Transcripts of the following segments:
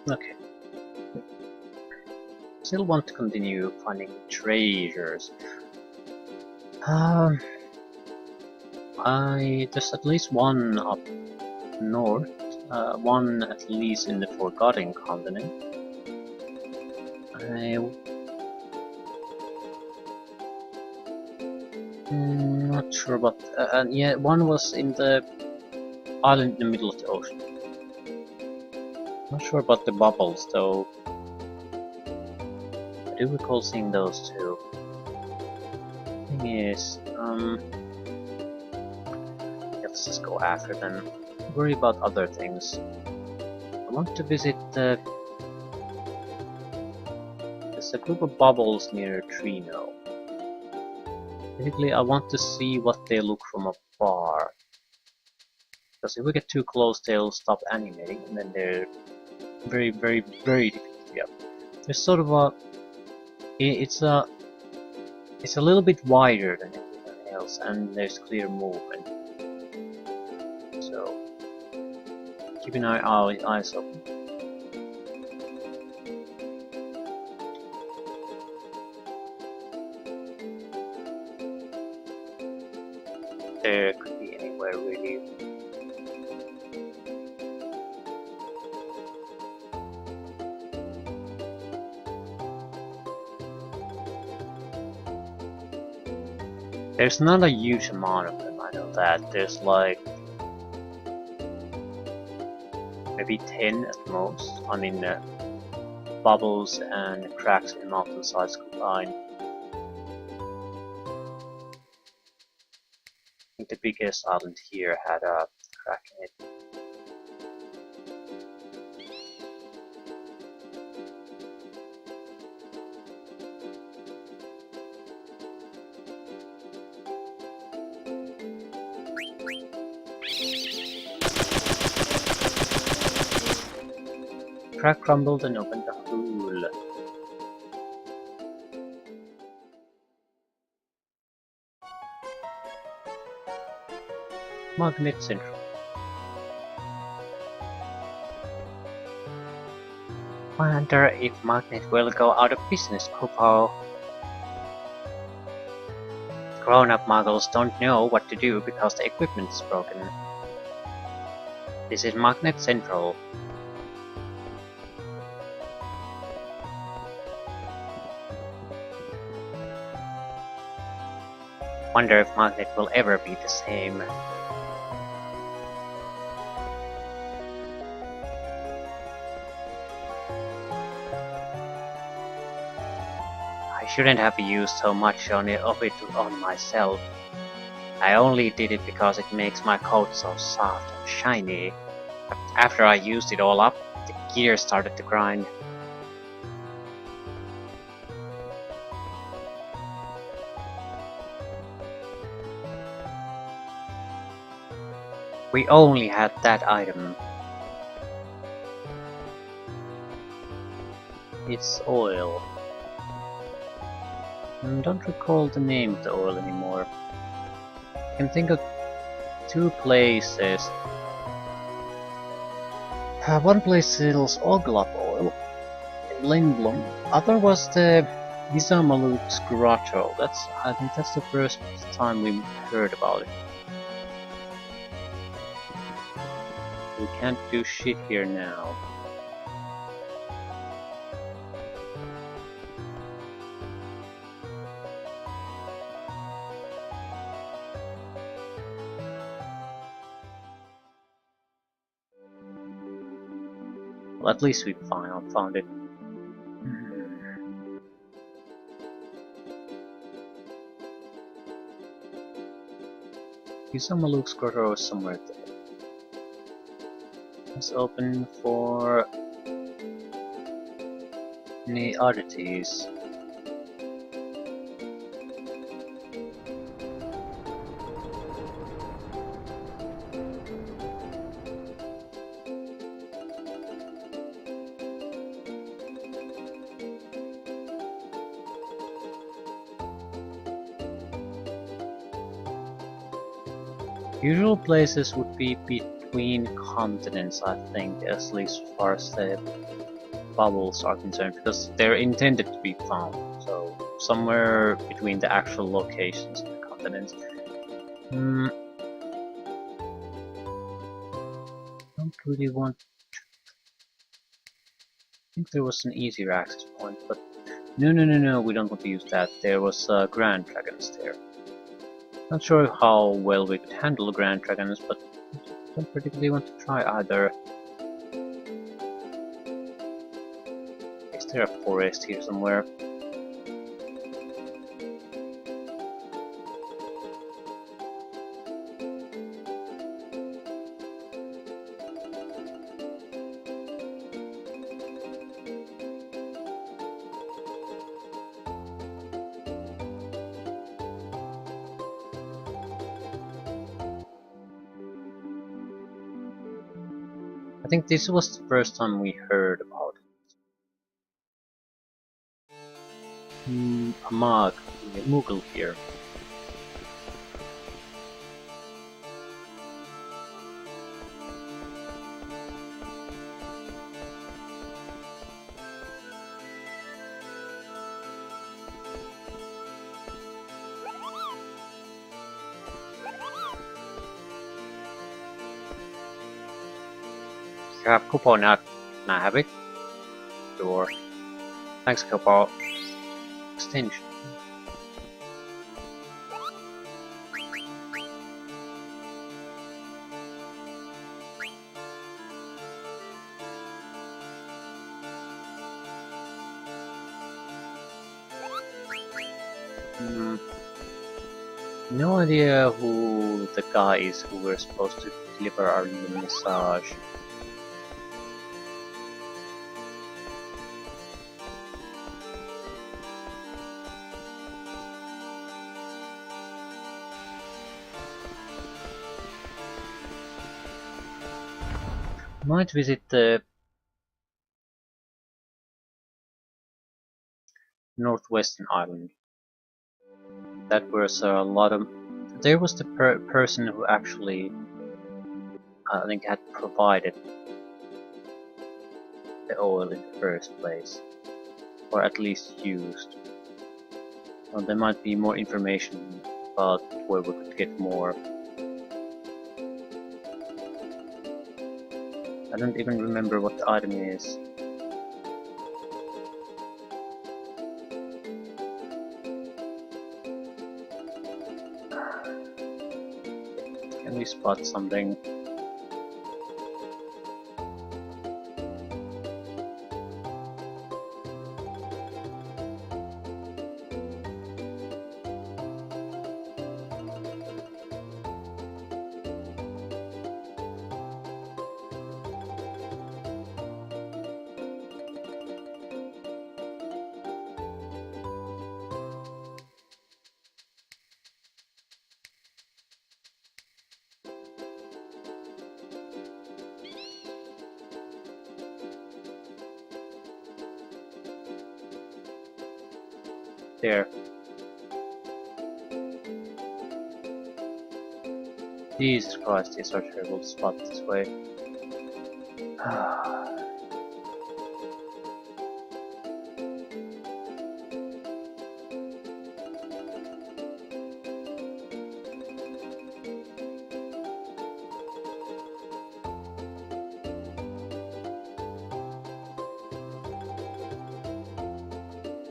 Okay. Still want to continue finding treasures. Um, there's at least one up north, one at least in the Forgotten Continent. I'm not sure about. And yeah, one was in the island in the middle of the ocean. Not sure about the bubbles though. I do recall seeing those too. Thing is, let's just go after them. Worry about other things. I want to visit the. There's a group of bubbles near Trino. Basically, I want to see what they look from afar. Because if we get too close, they'll stop animating, and then they're very difficult to get. There's sort of a. It's a little bit wider than everything else, and there's clear movement. So keep an eyes open. There could be anywhere really. There's not a huge amount of them, I know that. There's like maybe 10 at most. I mean, bubbles and cracks in mountainsides combined. I think the biggest island here had a crack in it. Crack crumbled and opened a hole. Magnet Central. Wonder if Magnet will go out of business, Popo. Grown-up muggles don't know what to do because the equipment is broken. This is Magnet Central. Wonder if Magnet will ever be the same. I shouldn't have used so much of it on myself. I only did it because it makes my coat so soft and shiny. But after I used it all up, the gears started to grind. We only had that item. It's oil. Don't recall the name of the oil anymore. I can think of two places. One place sells Oglop oil in Lindblom. Other was the Visamaluk's grotto. I think that's the first time we heard about it. We can't do shit here now. Well, at least we found it. Visamaluk's grotto is somewhere there. Let's open for any oddities. Usual places would be between continents, I think, at least as far as the bubbles are concerned, because they're intended to be found. So somewhere between the actual locations of the continents. Don't really want. I think there was an easier access point, but no, we don't want to use that. There was Grand Dragons there. Not sure how well we could handle Grand Dragons, but don't particularly want to try either. Is there a forest here somewhere? I think this was the first time we heard about it. A Moogle here. You have Kupo now. Can I have it? Sure. Thanks, Kupo. Extension. No idea who the guy is who we're supposed to deliver our new massage. Might visit the northwestern island. That was a lot of. There was the person who actually, I think, had provided the oil in the first place, or at least used. Well, there might be more information about where we could get more. I don't even remember what the item is. Can we spot something? There. Jesus Christ, these are terrible to spot this way.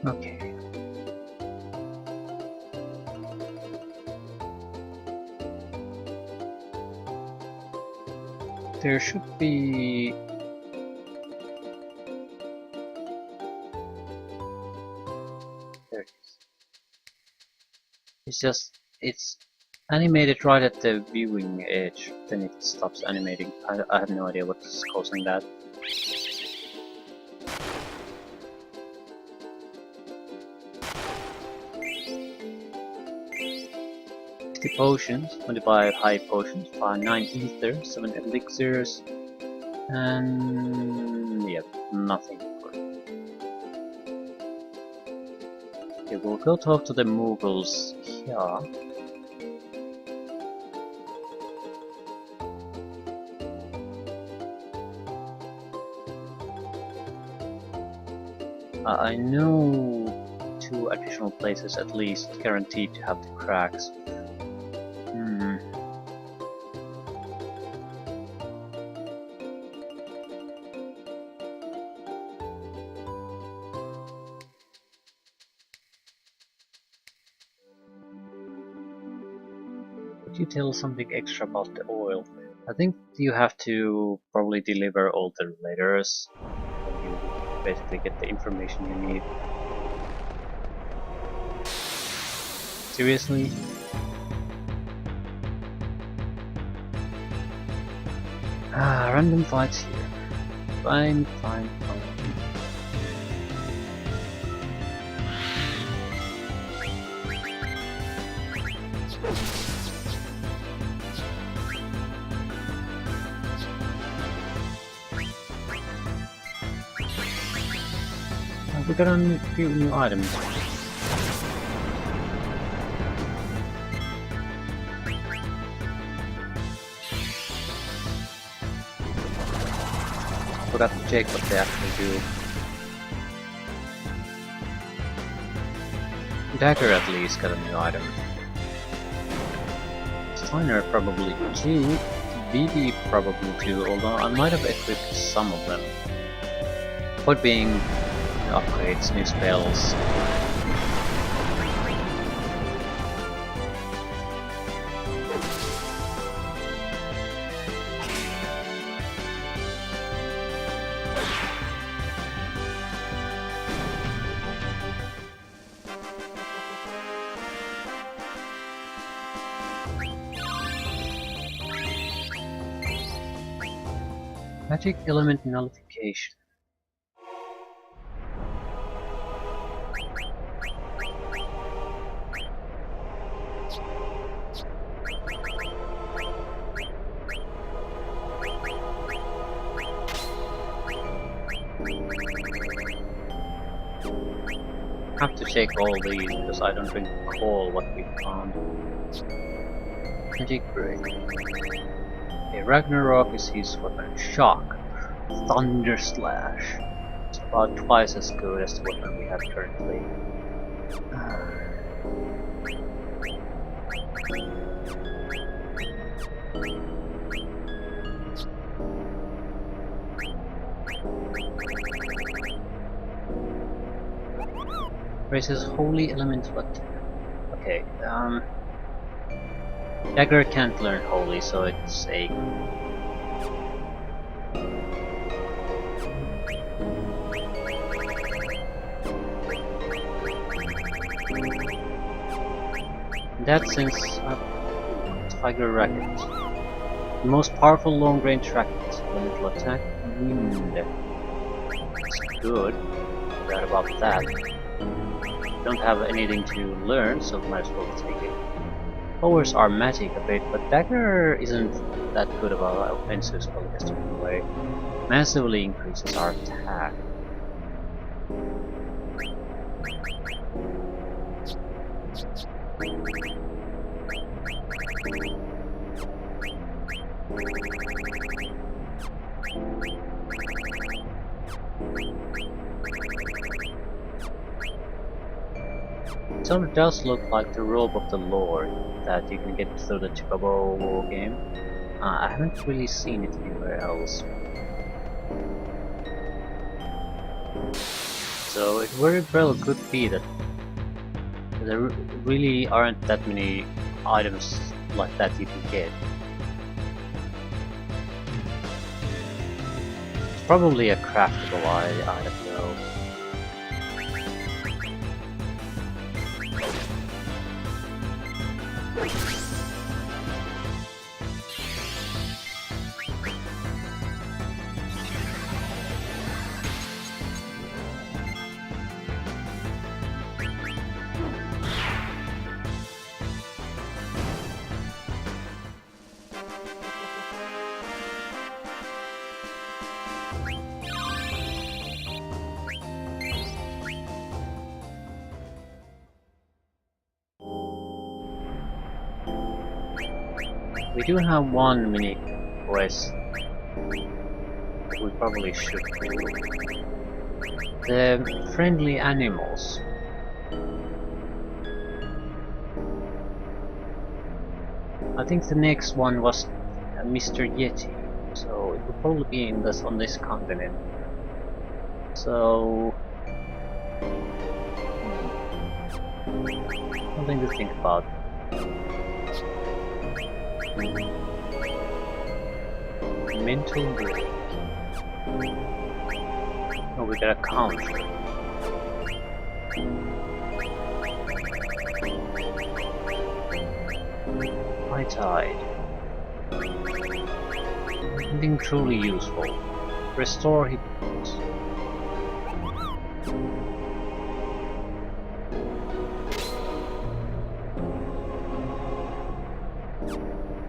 Okay. There should be... There it is. It's just... it's animated right at the viewing edge, then it stops animating. I have no idea what's causing that. 50 potions, 25 high potions, 9 ether, 7 elixirs, and yeah, nothing. Okay, we'll go talk to the Moogles here. I know 2 additional places at least guaranteed to have the cracks. Could you tell something extra about the oil? I think you have to probably deliver all the letters and you basically get the information you need. Seriously? Random fights here. Fine. We got a few new items. Forgot to check what they actually do. Dagger at least got a new item. Steiner probably too. BB probably too, although I might have equipped some of them. Point being, upgrades, new spells. Magic element nullification. I have to check all these because I don't recall what we found. Magic break. A Ragnarok is his weapon. Shock. Thunder slash. It's about twice as good as the weapon we have currently. Raises holy element, but okay. Dagger can't learn holy, so it's a in that sense, Tiger Racket. The most powerful long-range racket. When it will attack wind. It's good. No doubt about that. Don't have anything to learn, so might as well take it. Powers are magic a bit, but Dagger isn't that good of an offensive spellcaster anyway. Massively increases our attack. So it does look like the robe of the Lord that you can get through the chocobo game. I haven't really seen it anywhere else. So it very well could be that there really aren't that many items like that you can get. It's probably a craftable item though. We do have one mini quest we probably should do. The friendly animals. I think the next one was Mr. Yeti, so it will probably be in this on this continent. So something to think about. Mental break. Oh, we got a counter. High tide. Something truly useful. Restore hit points.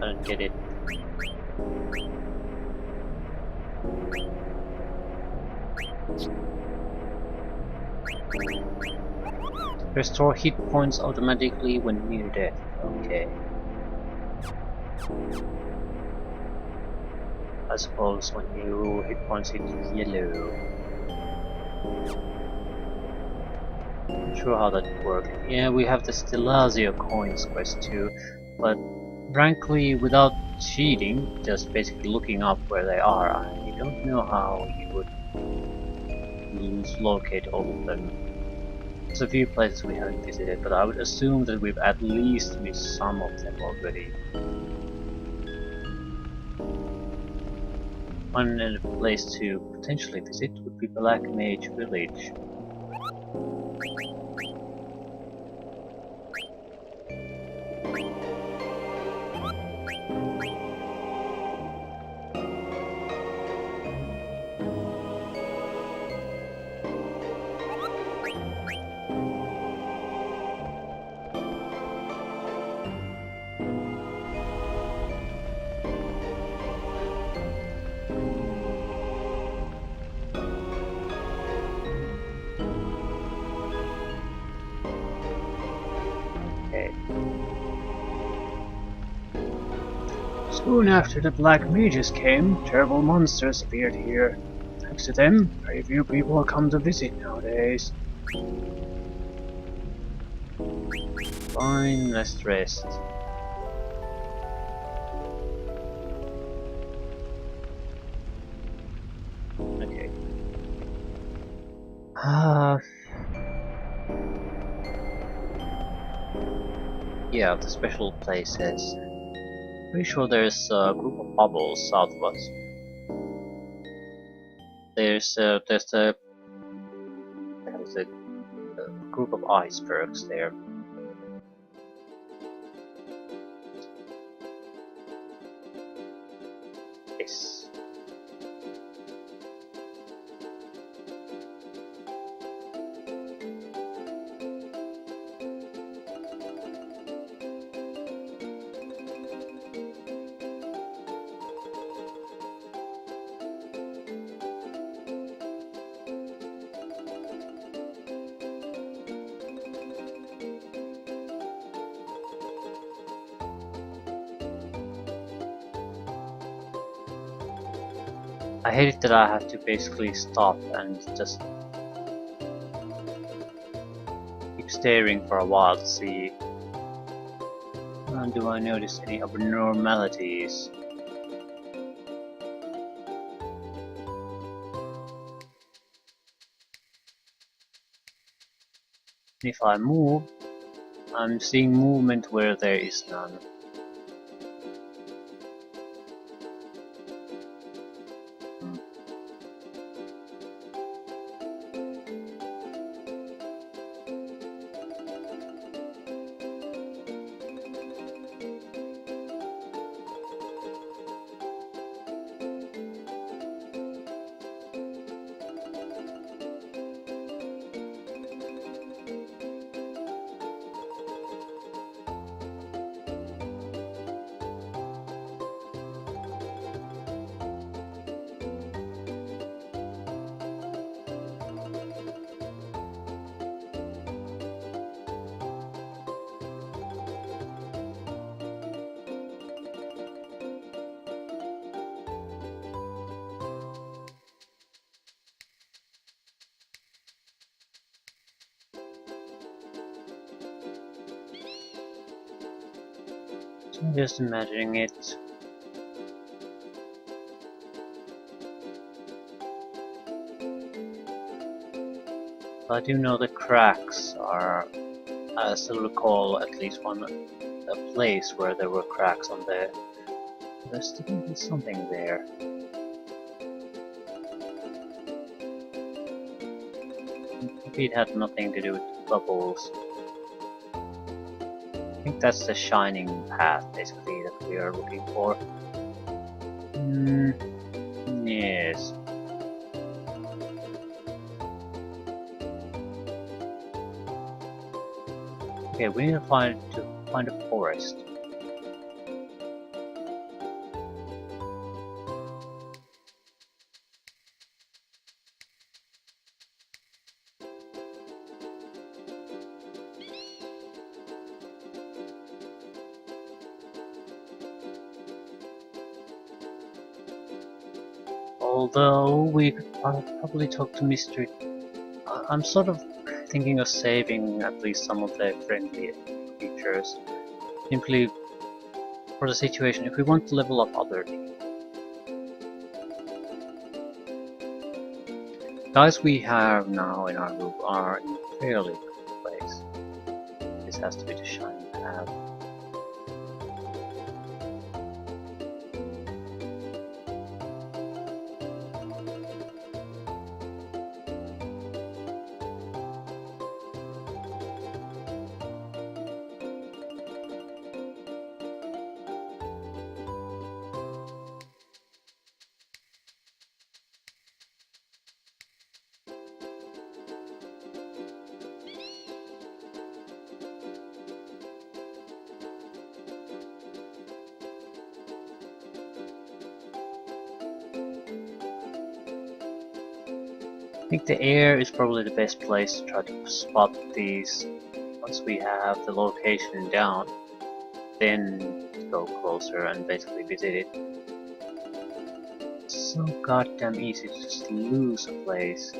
I don't get it. Restore hit points automatically when near death. Okay. I suppose when you hit points hit yellow. Not sure how that works. Yeah, we have the Stelazio coins quest too, but frankly, without cheating, just basically looking up where they are, I don't know how you would locate all of them. There's a few places we haven't visited, but I would assume that we've at least missed some of them already. One place to potentially visit would be Black Mage Village. Soon after the Black Mages came, terrible monsters appeared here. Thanks to them, very few people come to visit nowadays. Fine, let's rest. Okay. Yeah, the special places. Pretty sure there's a group of bubbles south of us. There's a group of icebergs there. Yes. I hate it that I have to basically stop and just keep staring for a while to see do I notice any abnormalities. If I move, I'm seeing movement where there is none. I'm just imagining it. I do know the cracks are, I still recall at least a place where there were cracks on the. There's definitely something there. Maybe it had nothing to do with bubbles. I think that's the shining path, basically, that we are looking for. Yes. Okay, we need to find a forest. Although we could probably talk to Mr. I'm sort of thinking of saving at least some of the friendly creatures, simply for the situation if we want to level up other things. Guys we have now in our group are in a fairly good place. This has to be the shining path. I think the air is probably the best place to try to spot these. Once we have the location down, then go closer and basically visit it. It's so goddamn easy to just lose a place.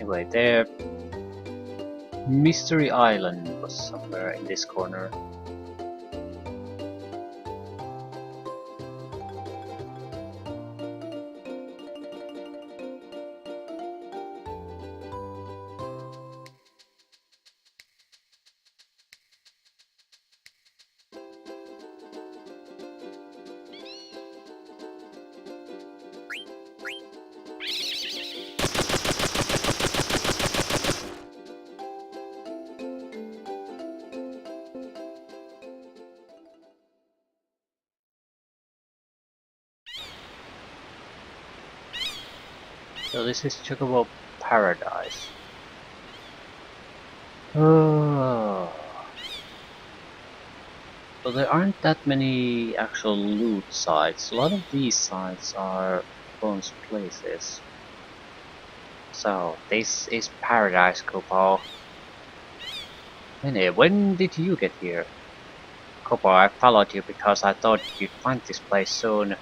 Anyway, there. Mystery Island was somewhere in this corner. So this is Chocobo Paradise. Oh. So there aren't that many actual loot sites. A lot of these sites are bonus places. So this is Paradise, Kopo. Anyway, when did you get here? Kopo, I followed you because I thought you'd find this place soon.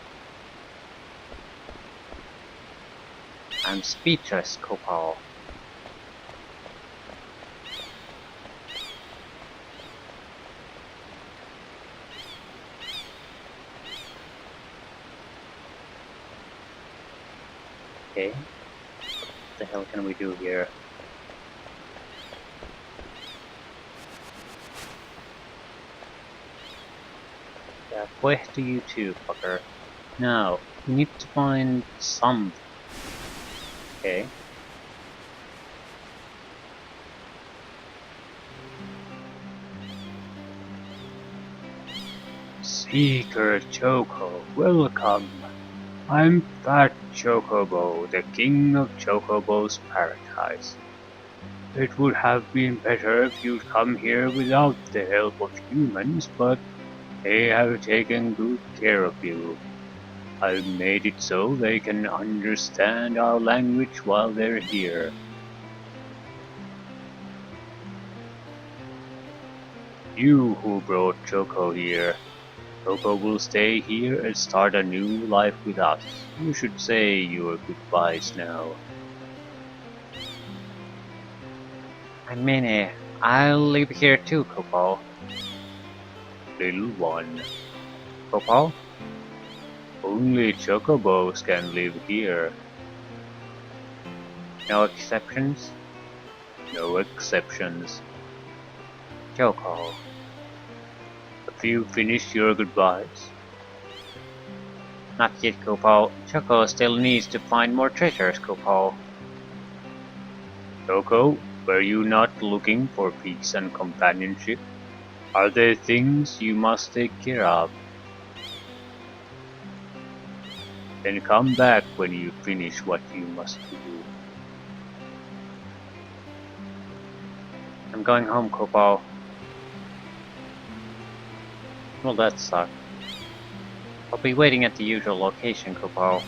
I'm speechless, Kopo. Okay. What the hell can we do here? Yeah, where do you two, fucker? Now, we need to find something. Okay. Seeker Choco, welcome. I'm Fat Chocobo, the king of Chocobo's paradise. It would have been better if you'd come here without the help of humans, but they have taken good care of you. I've made it so they can understand our language while they're here. You who brought Choco here. Choco will stay here and start a new life with us. You should say your goodbyes now. I mean it. I'll live here too, Copo. Little one. Copo? Only chocobos can live here. No exceptions? No exceptions. Choco. Have you finished your goodbyes? Not yet, Copo. Choco still needs to find more treasures, Copo. Choco, were you not looking for peace and companionship? Are there things you must take care of? Then come back when you finish what you must do. I'm going home, Copo. Well, that sucked. I'll be waiting at the usual location, Copo.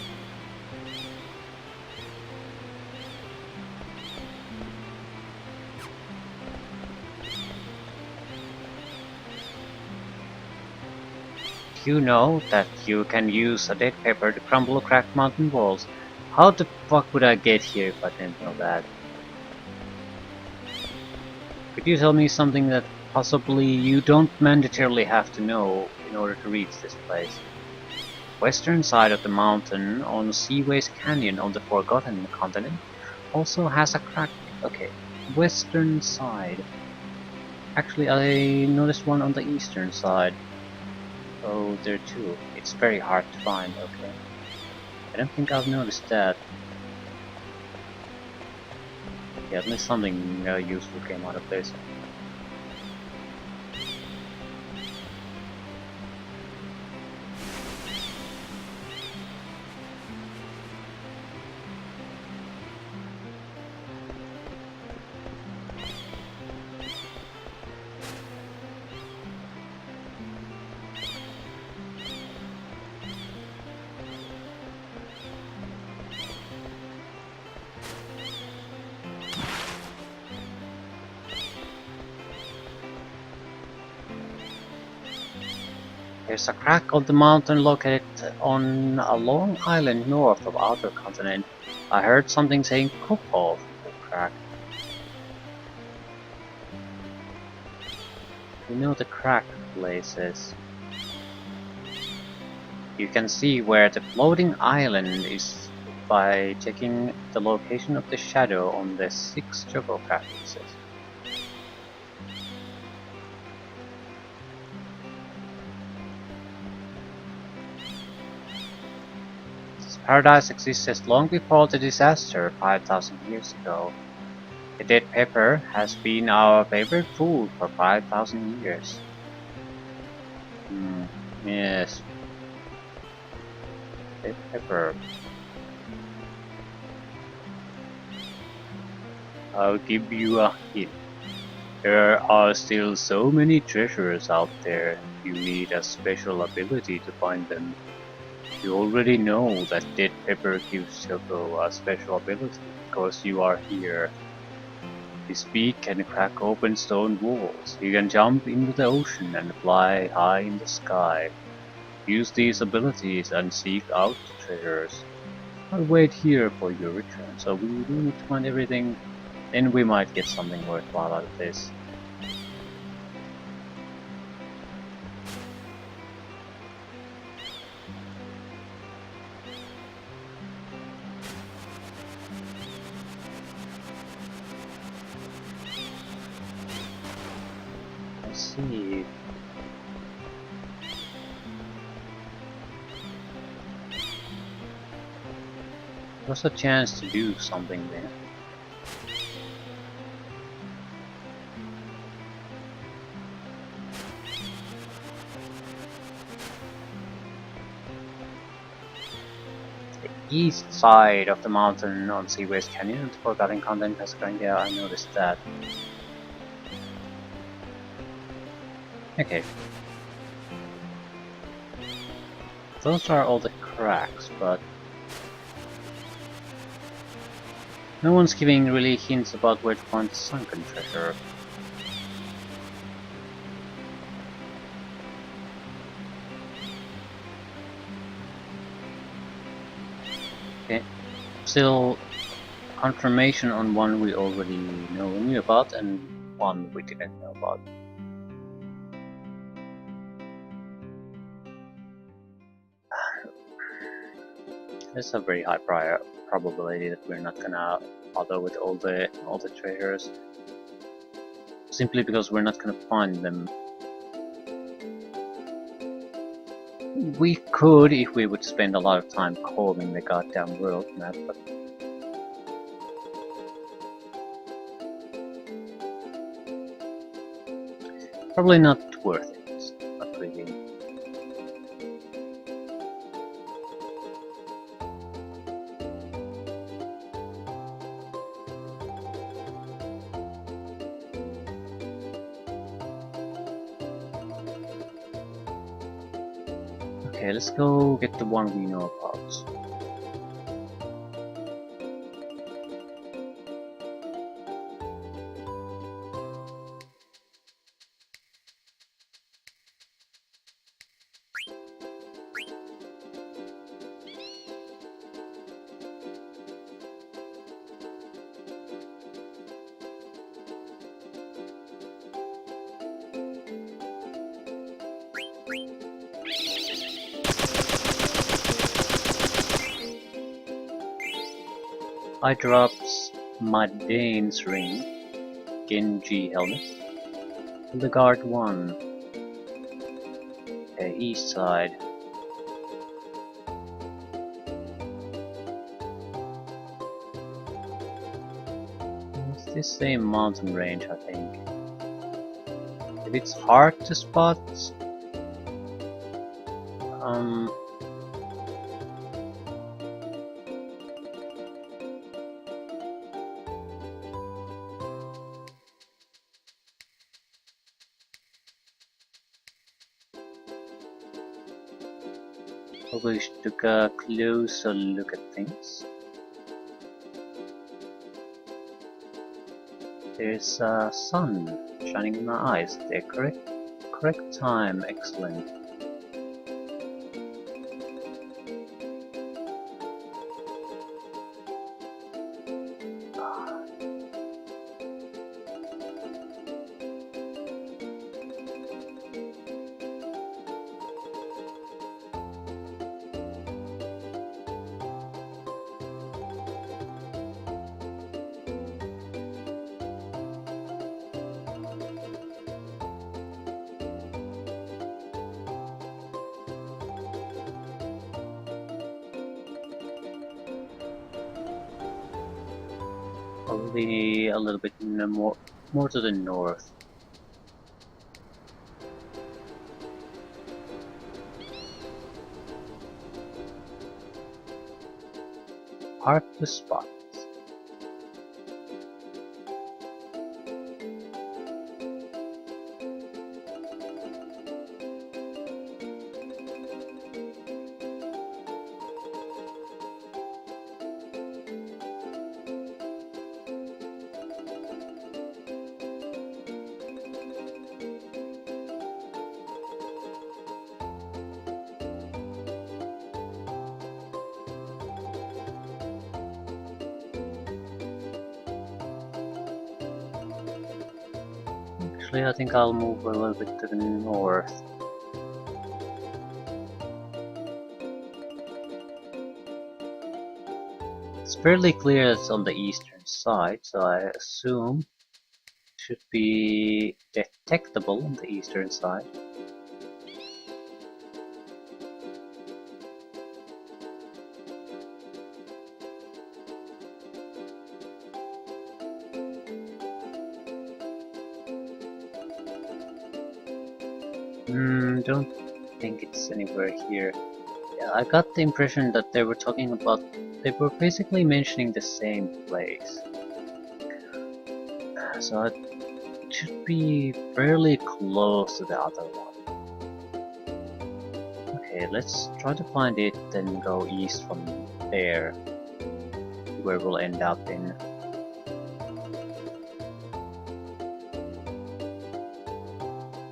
You know that you can use a dead pepper to crumble cracked mountain walls. How the fuck would I get here if I didn't know that? Could you tell me something that possibly you don't mandatorily have to know in order to reach this place? Western side of the mountain on Seaways Canyon on the Forgotten Continent also has a crack. Okay, western side. Actually, I noticed one on the eastern side. Oh, there too. It's very hard to find, okay. I don't think I've noticed that. Yeah, at least something useful came out of this. There's a crack on the mountain located on a long island north of outer continent. I heard something saying Copo from the crack. You know the crack places. You can see where the floating island is by checking the location of the shadow on the 6 choco crack pieces. Paradise existed long before the disaster 5,000 years ago. The dead pepper has been our favorite food for 5,000 years. Yes. Dead pepper. I'll give you a hint. There are still so many treasures out there, you need a special ability to find them. You already know that dead pepper gives Choco a special ability because you are here. His beak can crack open stone walls. He can jump into the ocean and fly high in the sky. Use these abilities and seek out the treasures. I'll wait here for your return, so we do need to find everything. Then we might get something worthwhile out of this. Let's see. There's a chance to do something there. East side of the mountain on Seaways Canyon, the Forgotten Continent has grown. Yeah, I noticed that. Okay. Those are all the cracks, but no one's giving really hints about where to find the sunken treasure. Okay. Still confirmation on one we already knew about and one we didn't know about. There's a very high probability that we're not gonna bother with all the treasures, simply because we're not gonna find them. We could if we would spend a lot of time combing the goddamn world map, but probably not worth it. Not really. Okay, let's go get the one we know about. I dropped Madane's ring, Genji helmet, and the guard one. Okay, east side. It's the same mountain range, I think. If it's hard to spot, probably should take a closer look at things. There's a sun shining in my eyes. The correct time, excellent. Probably a little bit more to the north. Hard to spot. Actually, I think I'll move a little bit to the north. It's fairly clear it's on the eastern side, so I assume it should be detectable on the eastern side. Don't think it's anywhere here. Yeah, I got the impression that they were talking about, they were basically mentioning the same place. So it should be fairly close to the other one. Okay, let's try to find it, then go east from there, where we'll end up in.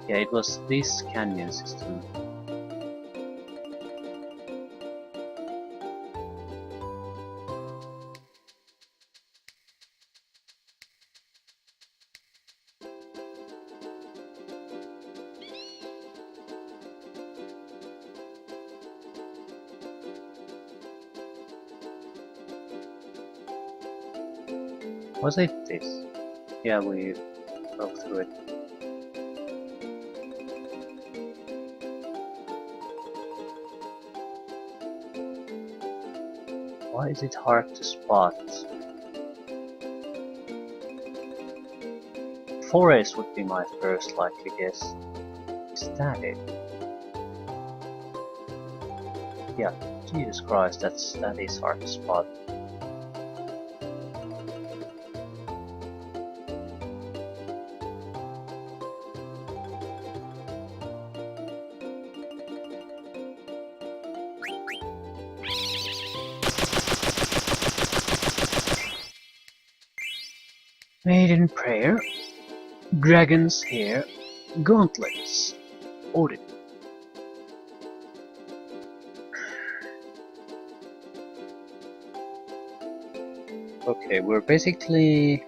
Yeah, it was this canyon system. Was it this? Yeah, we broke through it. Why is it hard to spot? Forest would be my first likely guess. Is that it? Yeah, Jesus Christ, that is hard to spot. Maiden prayer, dragon's hair, gauntlets, Odin. Okay, we're basically...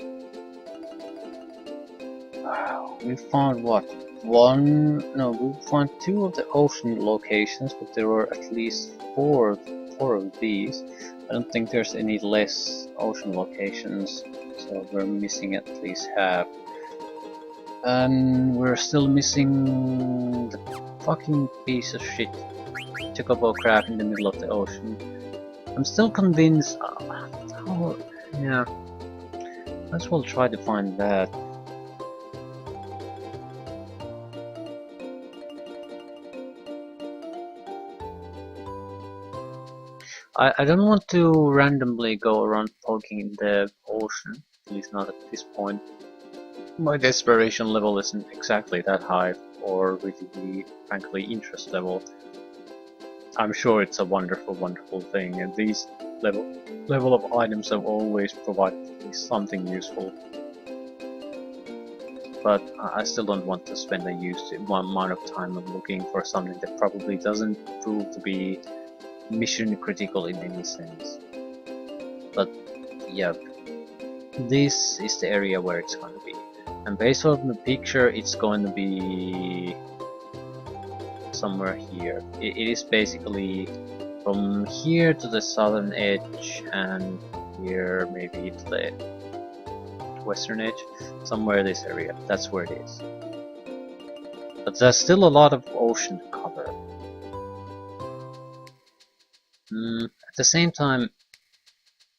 we found what? No, we found 2 of the ocean locations, but there were at least 4 of these. I don't think there's any less ocean locations, so we're missing at least half. And we're still missing the fucking piece of shit chocobo crab in the middle of the ocean. I'm still convinced... yeah, might as well try to find that. I don't want to randomly go around poking in the ocean, at least not at this point. My desperation level isn't exactly that high, or really, frankly, interest level. I'm sure it's a wonderful, wonderful thing, and these level of items have always provided me something useful. But I still don't want to spend a huge amount of time on looking for something that probably doesn't prove to be mission critical in any sense. But yeah, this is the area where it's going to be. And based on the picture, it's going to be somewhere here. It is basically from here to the southern edge and here maybe to the western edge, somewhere this area. That's where it is. But there's still a lot of ocean to cover. At the same time,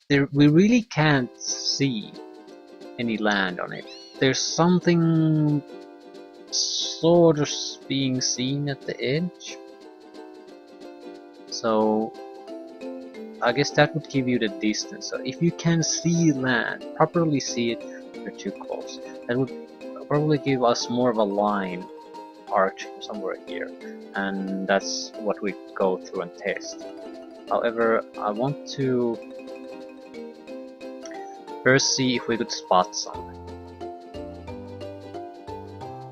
we really can't see any land on it. There's something sort of being seen at the edge. So I guess that would give you the distance. So if you can see land, properly see it, you're too close. That would probably give us more of a line arch somewhere here, and that's what we go through and test. However, I want to first see if we could spot something.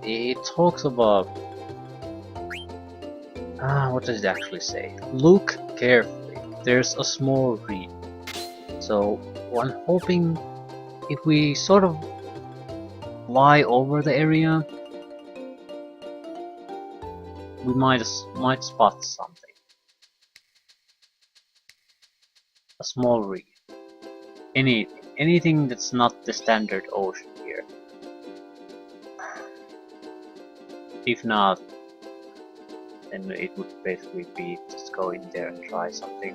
It talks about... what does it actually say? Look carefully, there's a small reef. So I'm hoping if we sort of fly over the area, we might spot something. A small reef. Anything that's not the standard ocean here. If not, then it would basically be just go in there and try something.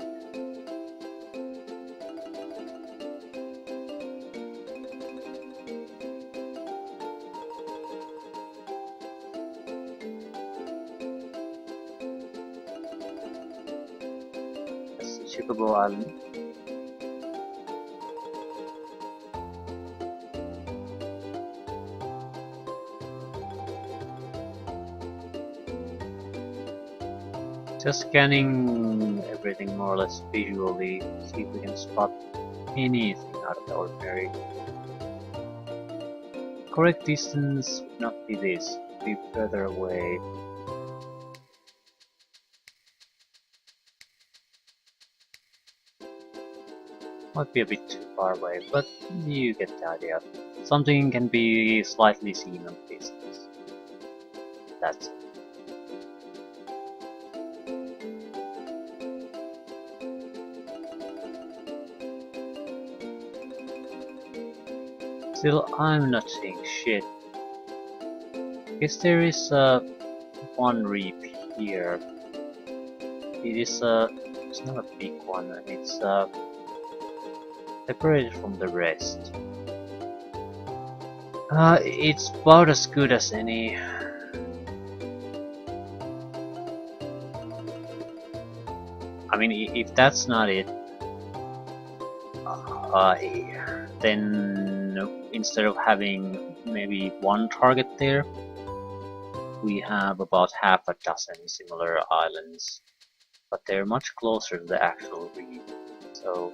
That's the Chocobo Island. Just scanning everything more or less visually, see if we can spot anything out of the ordinary. Correct distance would not be this, it would be further away. Might be a bit too far away, but you get the idea. Something can be slightly seen on distance. That's it. Still, I'm not seeing shit. Guess there is one reef here. It is it's not a big one, and it's separated from the rest. It's about as good as any. I mean, if that's not it, then instead of having maybe one target there, we have about half a dozen similar islands, but they're much closer to the actual reef. So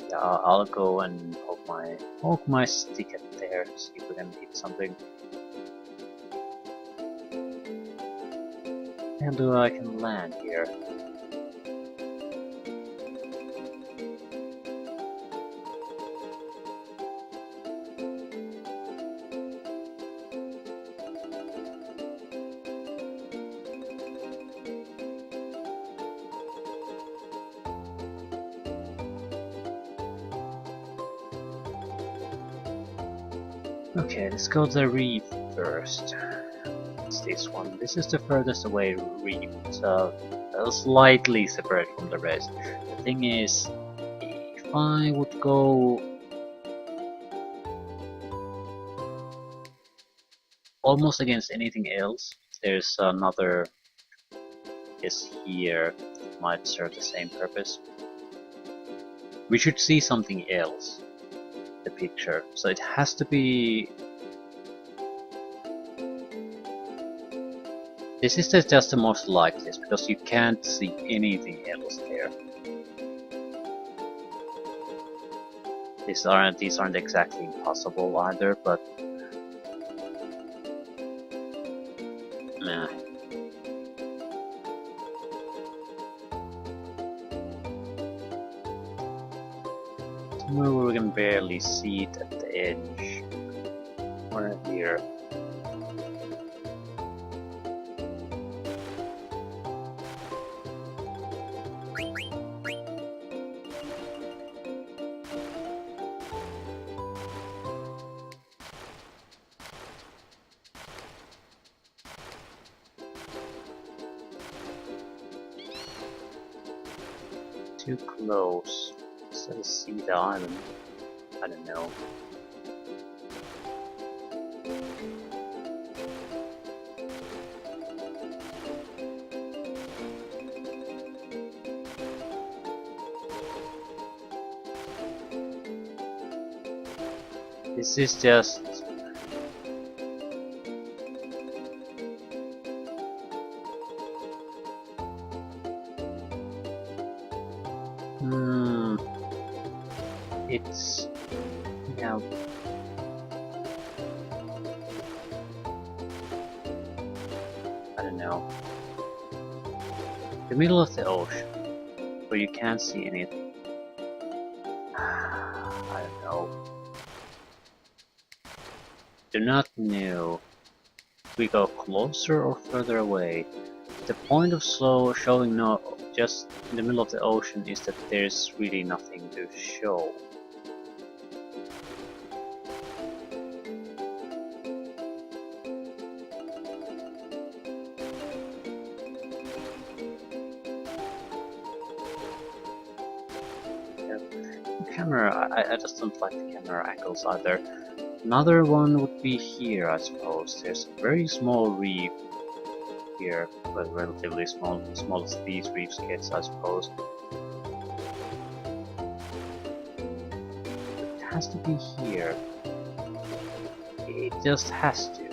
yeah, I'll go and poke my stick at there, see if we can hit something. And I can land here. Okay, let's go to the reef first. It's this one. This is the furthest away reef. It's slightly separate from the rest. The thing is, if I would go almost against anything else, there's another is here. Might serve the same purpose. We should see something else. The picture, so it has to be. This is just the most likeliest because you can't see anything else there. These aren't exactly impossible either, but nah. Somewhere where we can barely see it at the edge. Or here. Too close. Let's see the island. I don't know. This is just. It's. Yeah. I don't know. The middle of the ocean, where you can't see anything. I don't know. Do not know. We go closer or further away. The point of showing just in the middle of the ocean is that there's really nothing to show. The camera, I just don't like the camera angles either. Another one would be here, I suppose. There's a very small reef here, but relatively small as these reefs get, I suppose. It has to be here. It just has to.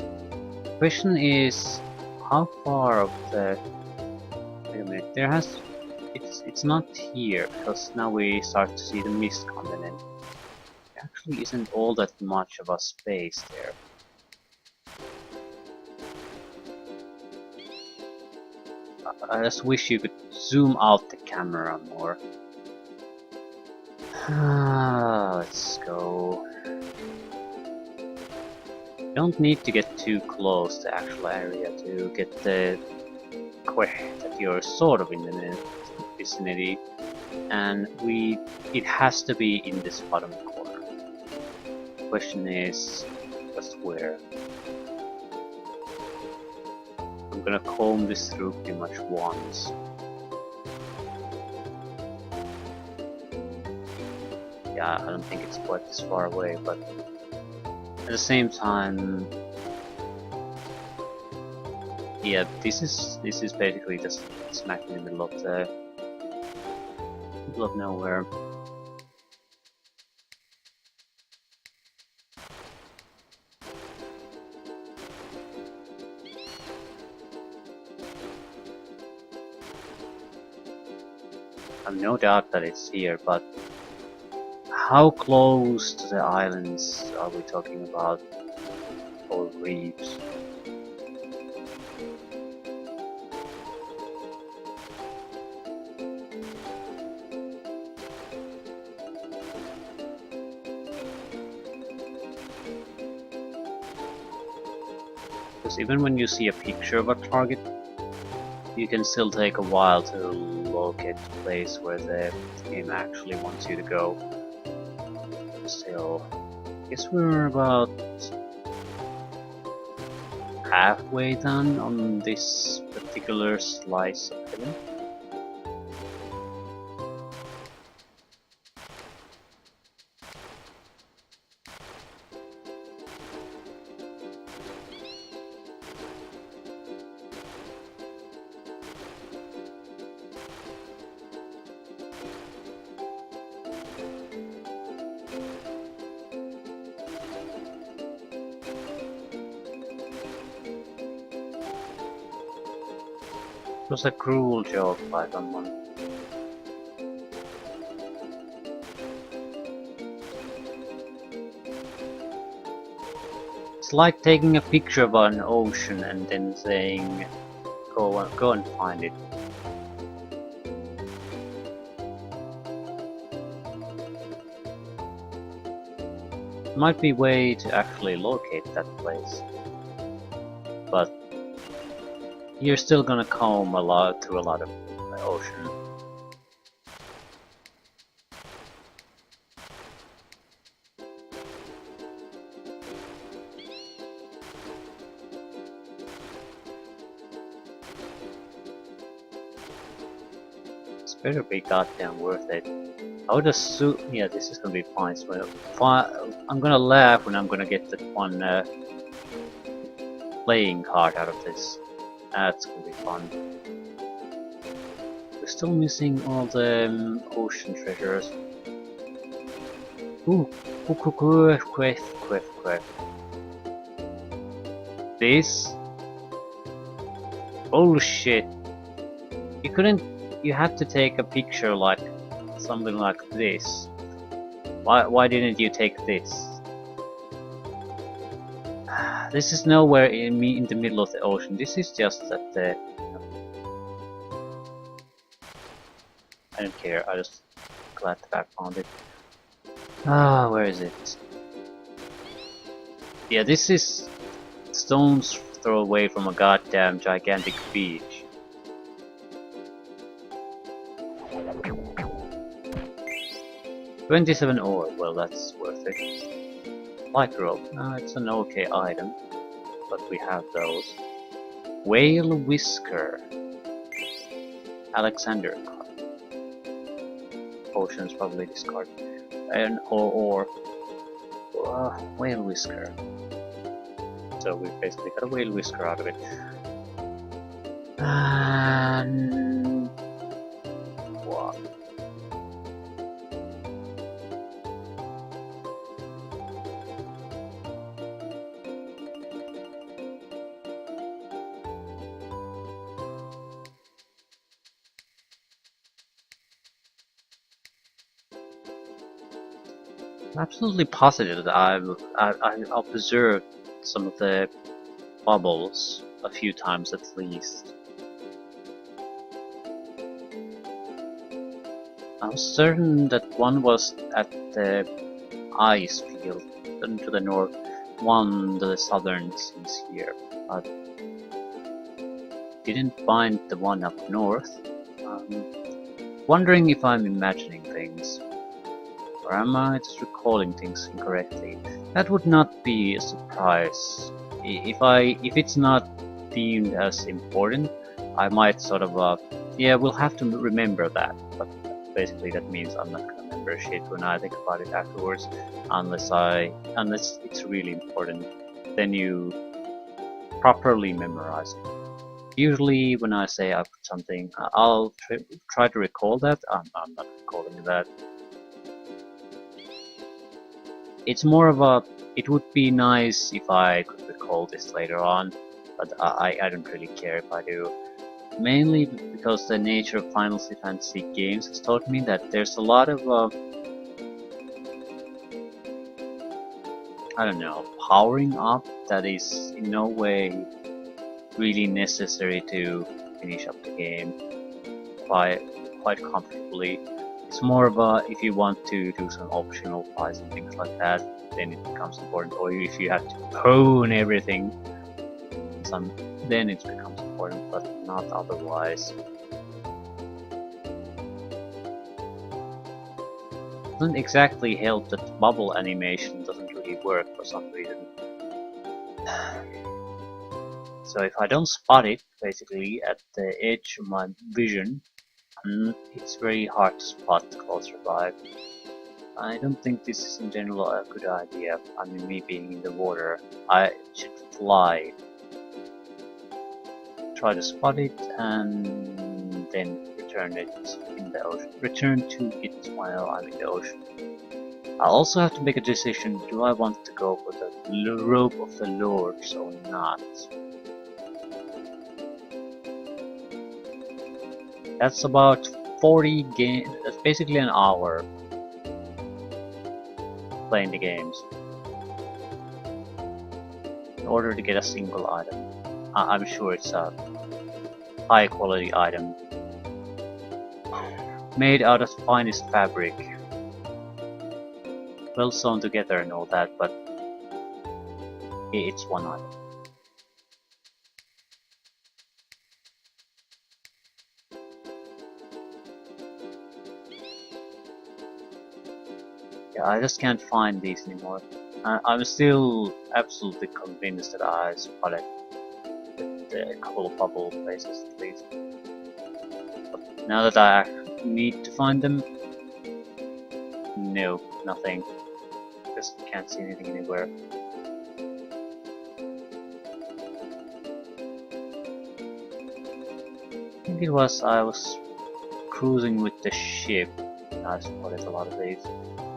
The question is, how far of the... Wait a minute, there has to... It's not here, because now we start to see the mist continent. There actually isn't all that much of a space there. I just wish you could zoom out the camera more. Let's go. You don't need to get too close to the actual area to get the quest that you're sort of in the vicinity, and it has to be in this bottom corner. question is just where. I'm gonna comb this through pretty much once. Yeah, I don't think it's quite this far away, but at the same time, yeah, this is basically just smack in the middle of nowhere. I have no doubt that it's here, but how close to the islands are we talking about, or reefs? Because even when you see a picture of a target, you can still take a while to locate the place where the game actually wants you to go. Still, I guess we're about halfway done on this particular slice of heaven. It was a cruel joke by someone. It's like taking a picture of an ocean and then saying, go and find it. Might be a way to actually locate that place, but you're still gonna comb through a lot of ocean. It's better be goddamn worth it. How does suit? Yeah, this is gonna be fine. So I'm gonna laugh when I'm gonna get that one playing card out of this. That's gonna be fun. We're still missing all the ocean treasures. Ooh, quick. This? Bullshit. You couldn't. You had to take a picture like something like this. Why didn't you take this? This is nowhere in the middle of the ocean. This is just at the. I don't care. I just glad that I found it. Ah, where is it? Yeah, this is stones throw away from a goddamn gigantic beach. $27 ore. Well, that's worth it. Light rope. It's an okay item, but we have those. Whale whisker. Alexander card. Potions probably discard. And or whale whisker. So we basically got a whale whisker out of it. And what? I'm absolutely positive that I've observed some of the bubbles a few times at least. I'm certain that one was at the ice field to the north, one to the southern seas here, but didn't find the one up north. Wondering if I'm imagining things. Or am I just recalling things incorrectly? That would not be a surprise. If it's not deemed as important, I might sort of yeah, we'll have to remember that. But basically that means I'm not gonna remember shit when I think about it afterwards, unless it's really important. Then you properly memorize it. Usually when I say I put something, I'll try to recall that. I'm not recalling that. It's more of a, it would be nice if I could recall this later on, but I don't really care if I do. Mainly because the nature of Final Fantasy games has taught me that there's a lot of, I don't know, powering up that is in no way really necessary to finish up the game quite comfortably. It's more of a, if you want to do some optional fights and things like that, then it becomes important. Or if you have to hone everything, then it becomes important, but not otherwise. Doesn't exactly help that the bubble animation doesn't really work for some reason. So if I don't spot it, basically at the edge of my vision, it's very hard to spot closer by. I don't think this is in general a good idea. I mean, me being in the water, I should fly. Try to spot it and then return it in the ocean. Return to it while I'm in the ocean. I also have to make a decision, do I want to go for the robe of the lords or not? That's about 40 games, that's basically an hour playing the games in order to get a single item. I'm sure it's a high quality item made out of finest fabric, well sewn together and all that, but it's one item. Yeah, I just can't find these anymore. I'm still absolutely convinced that I spotted a couple of bubble places at least. But now that I need to find them, no, nothing. Just can't see anything anywhere. I think it was, I was cruising with the ship and I spotted a lot of these.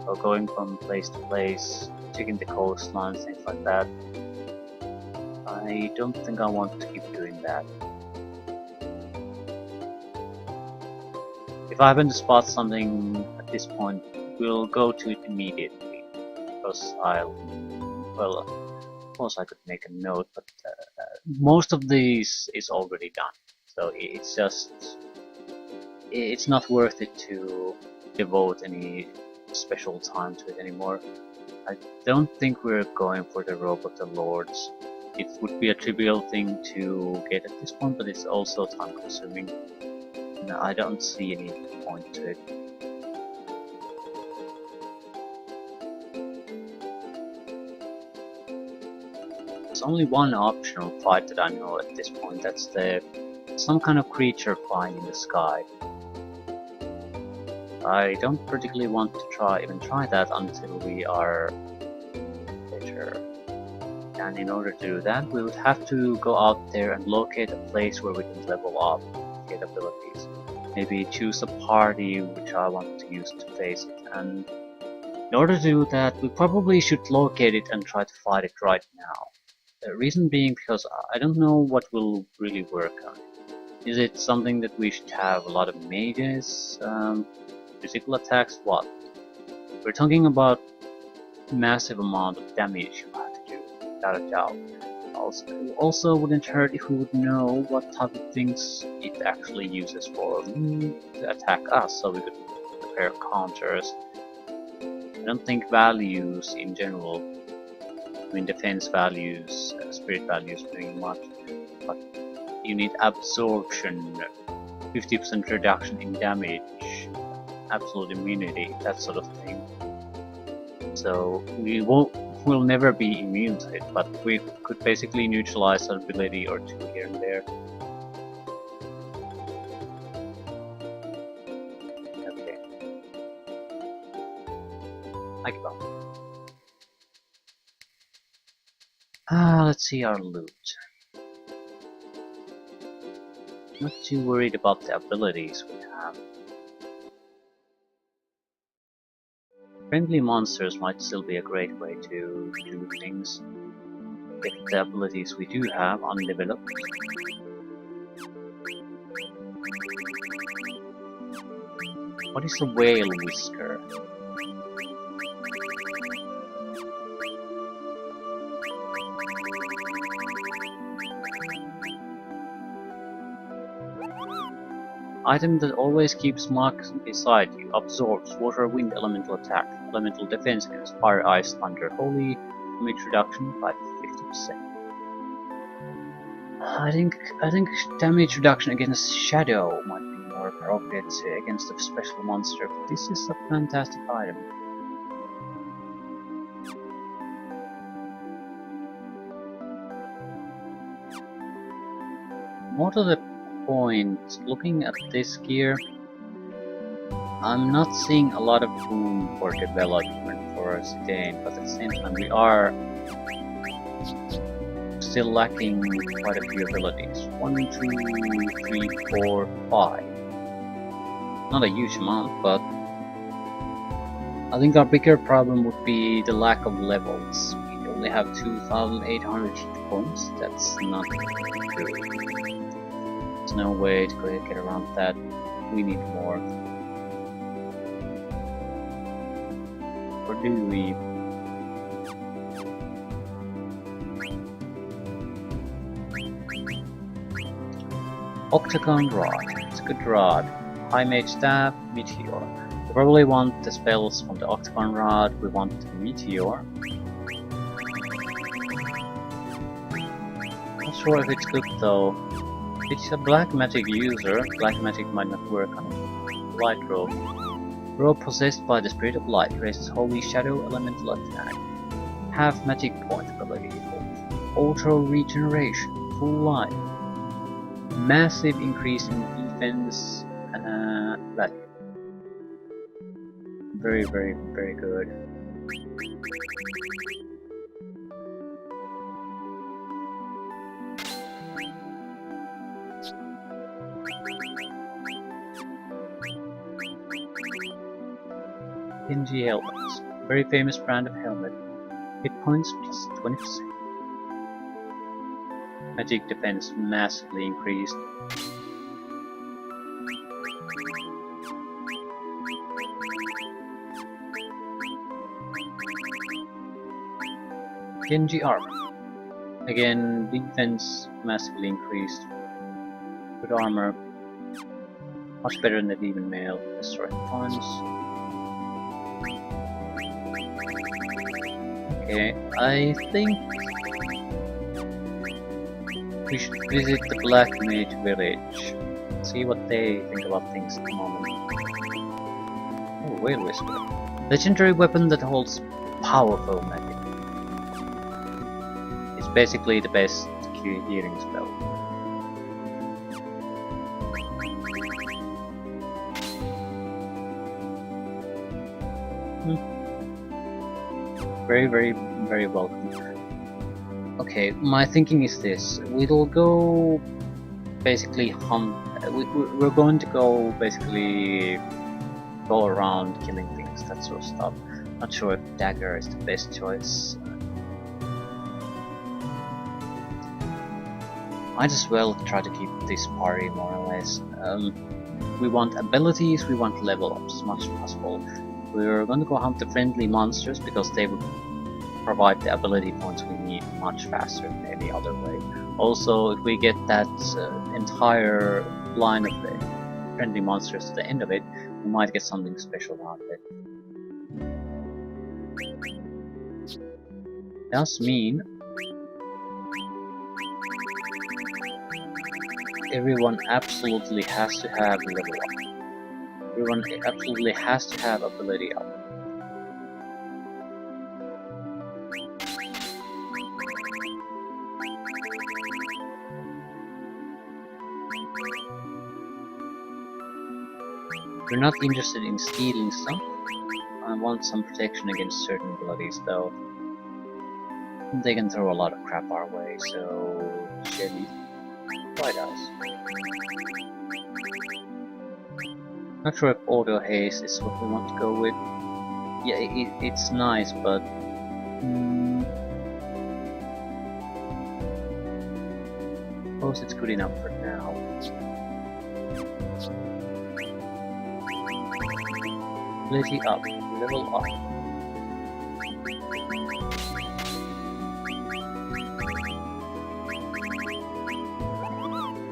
So going from place to place, checking the coastlines, things like that. I don't think I want to keep doing that. If I happen to spot something at this point, we'll go to it immediately. Because well, of course I could make a note, but most of these is already done. So it's not worth it to devote any special time to it anymore. I don't think we're going for the robe of the lords. It would be a trivial thing to get at this point, but it's also time consuming. No, I don't see any point to it. There's only one optional fight that I know at this point, that's some kind of creature flying in the sky. I don't particularly want to even try that until we are later. And in order to do that, we would have to go out there and locate a place where we can level up, get abilities. Maybe choose a party which I want to use to face it. And in order to do that, we probably should locate it and try to fight it right now. The reason being because I don't know what will really work on it. Is it something that we should have a lot of mages? Physical attacks? What? We're talking about massive amount of damage you have to do, without a doubt. Also wouldn't hurt if we would know what type of things it actually uses for to attack us, so we could prepare counters. I don't think values in general, I mean defense values, spirit values pretty much, but you need absorption, 50% reduction in damage, absolute immunity, that sort of thing. So we'll never be immune to it, but we could basically neutralize an ability or two here and there. Okay. I give up. Let's see our loot. Not too worried about the abilities we have. Friendly monsters might still be a great way to do things. If the abilities we do have undeveloped. What is a whale whisker? Item that always keeps marks beside you. Absorbs water, wind, elemental attack, elemental defense against fire, ice, thunder, holy, damage reduction by 50%. I think damage reduction against shadow might be more appropriate against a special monster, but this is a fantastic item. More to the point, looking at this gear, I'm not seeing a lot of room for development for us again, but at the same time we are still lacking quite a few abilities. 1, 2, 3, 4, 5. Not a huge amount, but I think our bigger problem would be the lack of levels. We only have 2,800 hit points, that's not good. There's no way to get around that. We need more. Or do we? Octagon Rod. It's a good rod. High Mage Staff, Meteor. We probably want the spells from the Octagon Rod. We want the Meteor. Not sure if it's good though. It's a black magic user. Black magic might not work on it. Light robe. Robe possessed by the spirit of light raises holy shadow elemental attack. Half magic point ability. Auto regeneration. Full life. Massive increase in defense value. Very, very, very good. Genji helmets. Very famous brand of helmet. Hit points plus 20%. Magic defense massively increased. Genji armor. Again, defense massively increased. Good armor. Much better than the demon mail. Destroy funds. Okay, I think we should visit the Black Mage village. See what they think about things at the moment. Oh, Whale Whisper. Legendary weapon that holds powerful magic. It's basically the best healing spell. Very, very, very welcome. Okay, my thinking is this. We'll go basically hunt. We're going to go basically go around killing things, that sort of stuff. Not sure if dagger is the best choice. Might as well try to keep this party more or less. We want abilities, we want level ups as much as possible. We're going to go hunt the friendly monsters because they would provide the ability points we need much faster than any other way. Also, if we get that entire line of friendly monsters to the end of it, we might get something special out of it. Does mean everyone absolutely has to have level up. Everyone absolutely has to have ability up. We're not interested in stealing stuff. I want some protection against certain abilities though. They can throw a lot of crap our way, so Chevy, White House. Not sure if auto haste is what we want to go with. Yeah, it's nice, but suppose it's good enough for now. Ability up, level up.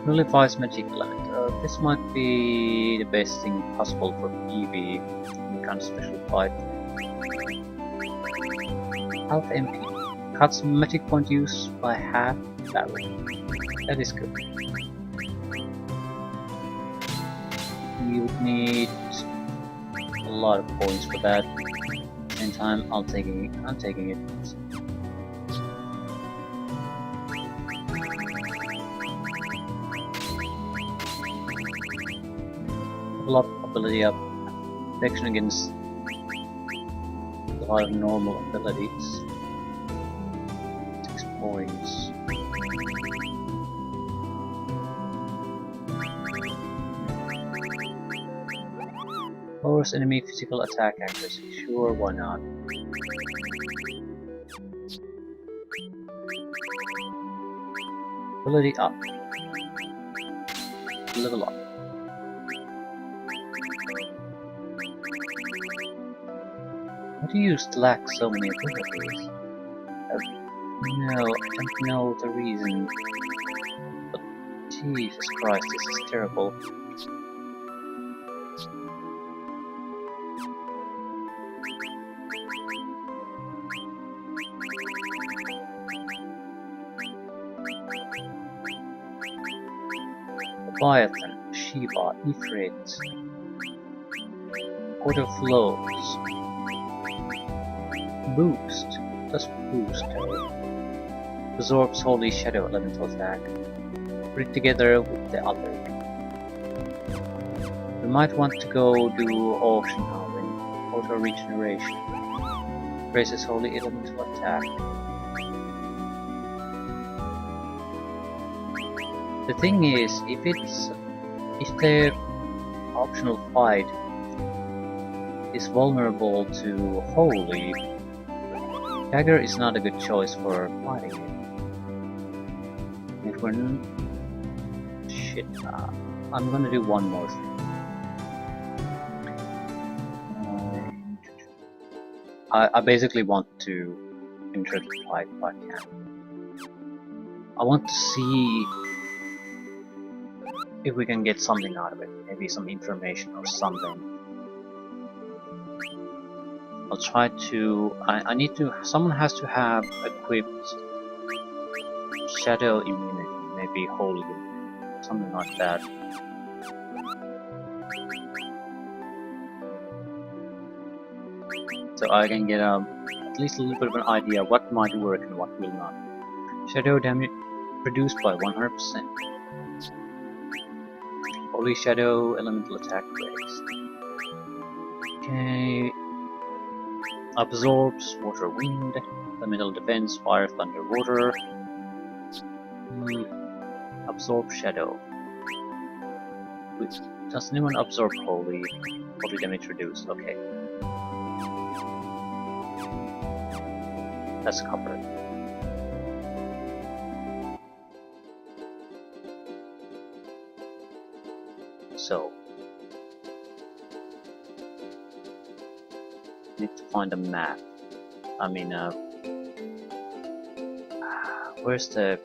Nullifies magic element. This might be the best thing possible for PV in kind of special fight. Half MP. Cuts magic point use by half barrel. That is good. We would need a lot of points for that. At the same time, I'm taking it. Level up, ability up, protection against a lot of normal abilities. 6 points. Lowers enemy physical attack accuracy. Sure, why not? Ability up. Level up. Why do you lack so many abilities? No, I don't know the reason. But Jesus Christ, this is terrible. Leviathan, Shiva, Ifrit. Quarter flows. Boost. Does boost. Absorbs Holy Shadow elemental attack. Put it together with the other. We might want to go do auction housing. Auto regeneration. Raises Holy elemental attack. The thing is, if the optional fight is vulnerable to Holy, Dagger is not a good choice for fighting it. If we're shit, I'm gonna do one more thing. I basically want to enter the fight if I can. I want to see if we can get something out of it, maybe some information or something. I'll try to. I need to. Someone has to have equipped shadow immunity, maybe holy, something like that. So I can get at least a little bit of an idea what might work and what will not. Shadow damage reduced by 100%. Holy Shadow elemental attack raised. Okay. Absorbs water, wind, elemental defense, fire, thunder, water. Absorb shadow. Wait, does anyone absorb holy damage reduced? Okay. That's covered. So need to find a map. I mean, where's the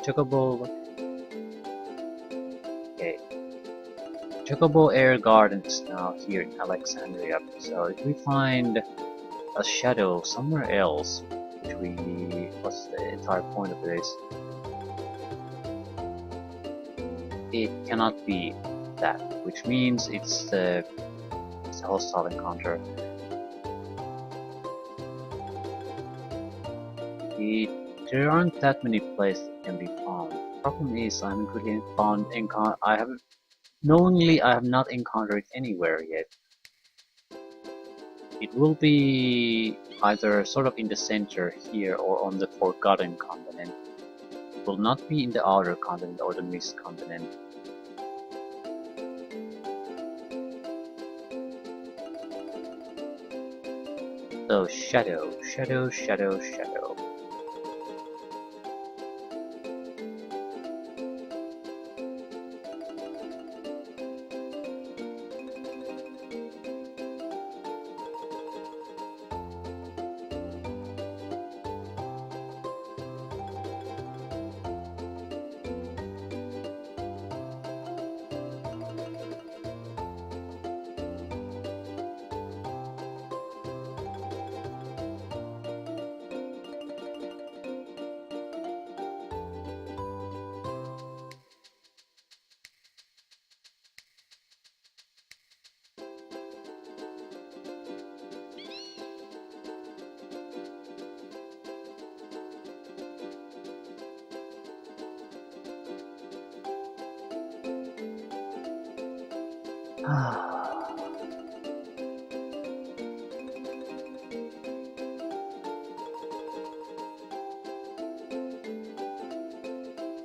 chocobo? Okay, Chocobo Air Garden is now here in Alexandria. So if we find a shadow somewhere else, which what's the entire point of this? It cannot be that, which means it's the hostile encounter. It there aren't that many places that can be found. Problem is, I haven't really found knowingly I have not encountered anywhere yet. It will be either sort of in the center here or on the Forgotten Continent. It will not be in the Outer Continent or the Mist Continent. So shadow, shadow, shadow, shadow.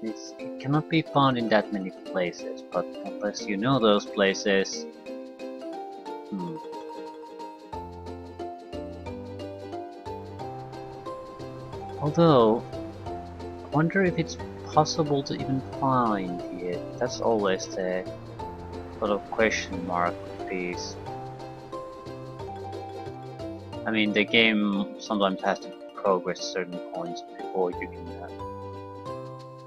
It cannot be found in that many places, but unless you know those places... Although, I wonder if it's possible to even find it. That's always the sort of question mark with these. I mean, the game sometimes has to progress certain points before you can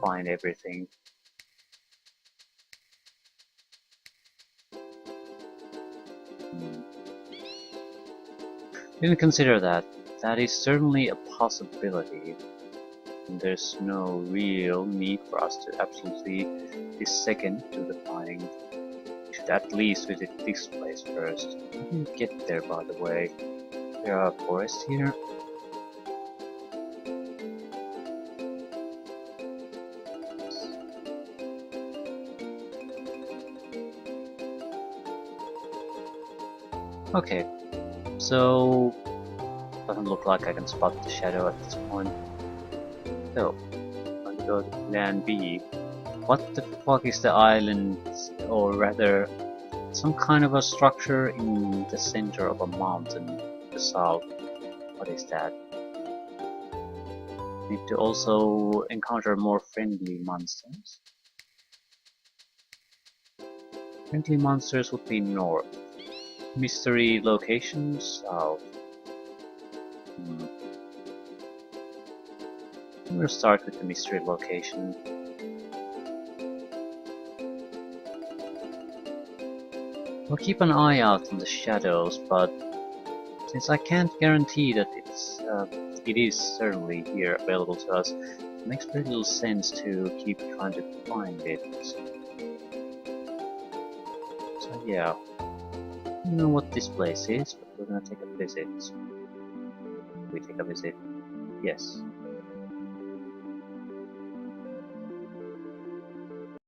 find everything. Didn't consider that. That is certainly a possibility. And there's no real need for us to absolutely this second do the finding. We should at least visit this place first. How do you get there, by the way? There are forests here. Okay, so doesn't look like I can spot the shadow at this point. So, I'm gonna go to plan B. What the fuck is the island, or rather, some kind of a structure in the center of a mountain to the south? What is that? Need to also encounter more friendly monsters. Friendly monsters would be north. Mystery location south. We'll start with the mystery location. We'll keep an eye out on the shadows, but since I can't guarantee that it is certainly here available to us, it makes very little sense to keep trying to find it. So yeah, I don't know what this place is, but we're gonna take a visit. We take a visit. Yes.